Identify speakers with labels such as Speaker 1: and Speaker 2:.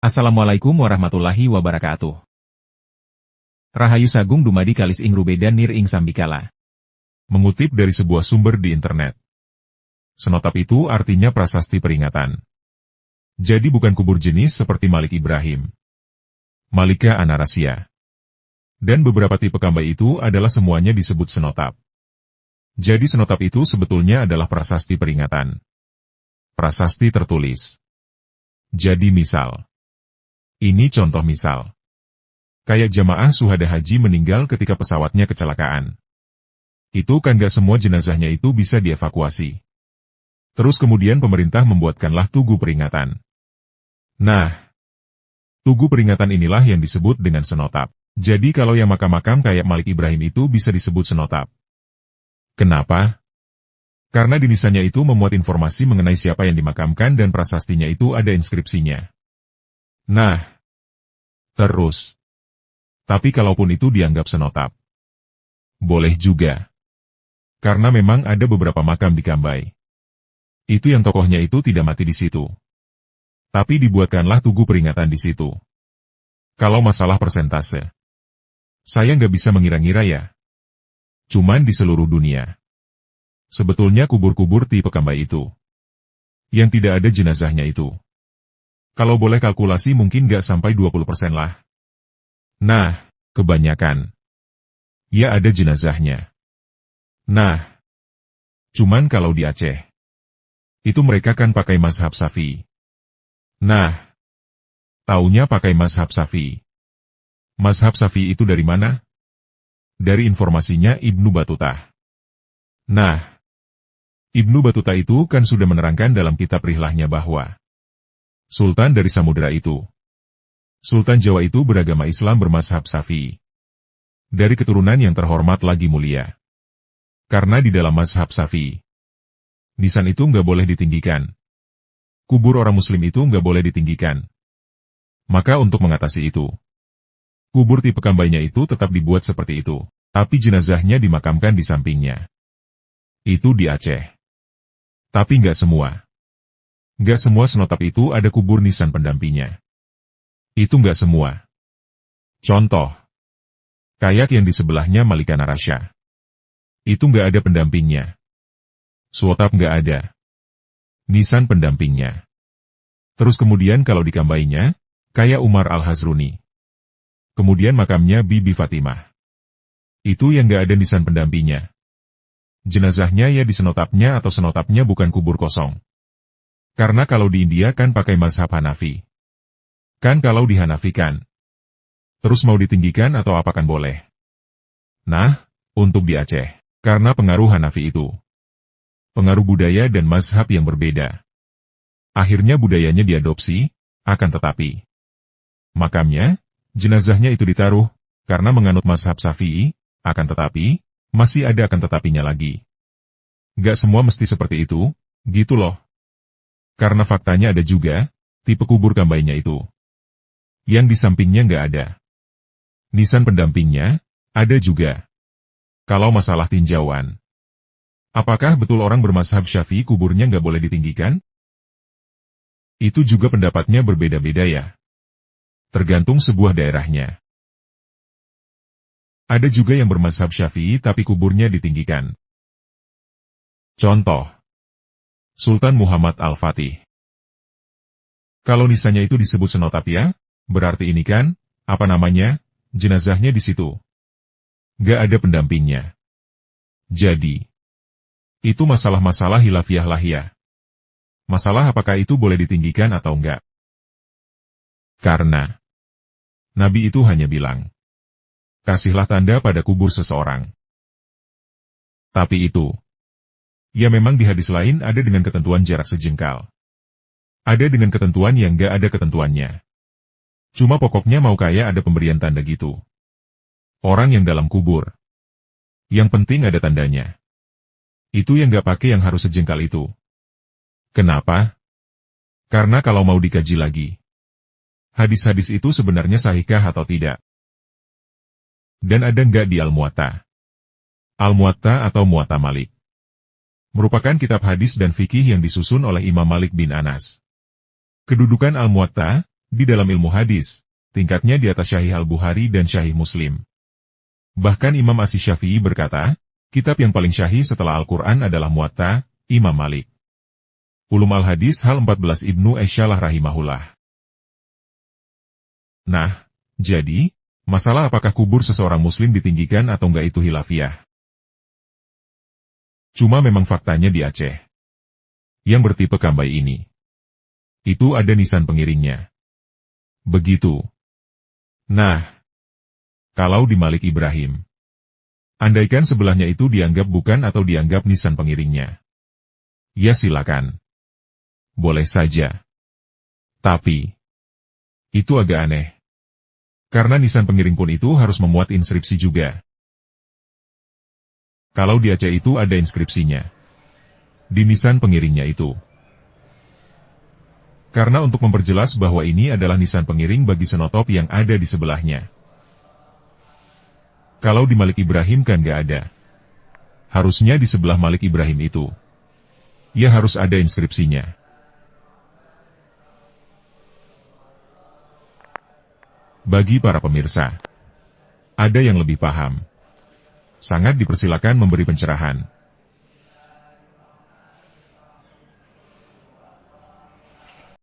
Speaker 1: Assalamualaikum warahmatullahi wabarakatuh. Rahayu Sagung dumadi kalis ing rubeda nir ing sambikala.
Speaker 2: Mengutip dari sebuah sumber di internet. Senotap itu artinya prasasti peringatan. Jadi bukan kubur jenis seperti Malik Ibrahim, Malika Anarasia, dan beberapa tipe kambai itu adalah semuanya disebut senotap. Jadi senotap itu sebetulnya adalah prasasti peringatan. Prasasti tertulis. Jadi misal. Ini contoh misal. Kayak jamaah suhada haji meninggal ketika pesawatnya kecelakaan. Itu kan gak semua jenazahnya itu bisa dievakuasi. Terus kemudian pemerintah membuatkanlah tugu peringatan. Nah, tugu peringatan inilah yang disebut dengan senotap. Jadi kalau yang makam-makam kayak Malik Ibrahim itu bisa disebut senotap. Kenapa? Karena di nisannya itu memuat informasi mengenai siapa yang dimakamkan dan prasastinya itu ada inskripsinya. Nah, terus. Tapi kalaupun itu dianggap senotap, boleh juga. Karena memang ada beberapa makam di Kambai. Itu yang tokohnya itu tidak mati di situ. Tapi dibuatkanlah tugu peringatan di situ. Kalau masalah persentase, saya nggak bisa mengira-ngira ya. Cuman di seluruh dunia. Sebetulnya kubur-kubur tipe Kambai itu, yang tidak ada jenazahnya itu, kalau boleh kalkulasi mungkin nggak sampai 20% lah. Nah, kebanyakan. Ya ada jenazahnya. Nah, cuman kalau di Aceh, itu mereka kan pakai mazhab Syafi'i. Nah, taunya pakai mazhab Syafi'i. Mazhab Syafi'i itu dari mana? Dari informasinya Ibnu Batutah. Nah, Ibnu Batutah itu kan sudah menerangkan dalam kitab rihlahnya bahwa Sultan dari Samudera itu, Sultan Jawa itu beragama Islam bermazhab Syafi'i. Dari keturunan yang terhormat lagi mulia. Karena di dalam mazhab Syafi'i, nisan itu nggak boleh ditinggikan. Kubur orang muslim itu nggak boleh ditinggikan. Maka untuk mengatasi itu, kubur tipe kambainya itu tetap dibuat seperti itu, tapi jenazahnya dimakamkan di sampingnya. Itu di Aceh. Tapi nggak semua. Nggak semua senotap itu ada kubur nisan pendampingnya. Itu nggak semua. Contoh. Kayak yang di sebelahnya Malika Narasya. Itu nggak ada pendampingnya. Suotap nggak ada. Nisan pendampingnya. Terus kemudian kalau di kambainya, kayak Umar Al-Hazruni. Kemudian makamnya Bibi Fatimah. Itu yang nggak ada nisan pendampingnya. Jenazahnya ya di senotapnya atau senotapnya bukan kubur kosong. Karena kalau di India kan pakai mazhab Hanafi. Kan kalau dihanafikan. Terus mau ditinggikan atau apakan boleh. Nah, untuk di Aceh, karena pengaruh Hanafi itu. Pengaruh budaya dan mazhab yang berbeda. Akhirnya budayanya diadopsi, akan tetapi. Makamnya, jenazahnya itu ditaruh, karena menganut mazhab Syafi'i, akan tetapi, masih ada akan tetapinya lagi. Gak semua mesti seperti itu, gitu loh. Karena faktanya ada juga, tipe kubur kambainya itu. Yang di sampingnya nggak ada. Nisan pendampingnya, ada juga. Kalau masalah tinjauan. Apakah betul orang bermazhab Syafi'i kuburnya nggak boleh ditinggikan? Itu juga pendapatnya berbeda-beda ya. Tergantung sebuah daerahnya. Ada juga yang bermazhab Syafi'i tapi kuburnya ditinggikan. Contoh. Sultan Muhammad Al-Fatih. Kalau nisannya itu disebut senotap ya, berarti ini kan, apa namanya, jenazahnya di situ. Gak ada pendampingnya. Jadi, itu masalah-masalah hilafiah lah ya. Masalah apakah itu boleh ditinggikan atau enggak. Karena, Nabi itu hanya bilang, kasihlah tanda pada kubur seseorang. Tapi itu, ya memang di hadis lain ada dengan ketentuan jarak sejengkal. Ada dengan ketentuan yang gak ada ketentuannya. Cuma pokoknya mau kayak ada pemberian tanda gitu. Orang yang dalam kubur. Yang penting ada tandanya. Itu yang gak pakai yang harus sejengkal itu. Kenapa? Karena kalau mau dikaji lagi. Hadis-hadis itu sebenarnya sahihkah atau tidak? Dan ada nggak di Al-Muwatta? Al-Muwatta atau Muwatta Malik merupakan kitab hadis dan fikih yang disusun oleh Imam Malik bin Anas. Kedudukan Al-Muwatta Di dalam ilmu hadis, tingkatnya di atas Syahih Al-Bukhari dan Syahih Muslim. Bahkan Imam Asy-Syafi'i berkata, kitab yang paling syahih setelah Al-Quran adalah Muwatta, Imam Malik. Ulum Al-Hadis hal 14 Ibnu Esyalah rahimahullah. Nah, jadi, masalah apakah kubur seseorang muslim ditinggikan atau enggak itu khilafiyah. Cuma memang faktanya di Aceh, yang bertipe Kambai ini, itu ada nisan pengiringnya. Begitu. Nah, kalau di Malik Ibrahim, andaikan sebelahnya itu dianggap bukan atau dianggap nisan pengiringnya, ya silakan. Boleh saja. Tapi, itu agak aneh. Karena nisan pengiring pun itu harus memuat inskripsi juga. Kalau di Aceh itu ada inskripsinya, di nisan pengiringnya itu. Karena untuk memperjelas bahwa ini adalah nisan pengiring bagi senotop yang ada di sebelahnya. Kalau di Malik Ibrahim kan gak ada. Harusnya di sebelah Malik Ibrahim itu, ya harus ada inskripsinya. Bagi para pemirsa, ada yang lebih paham, sangat dipersilakan memberi pencerahan.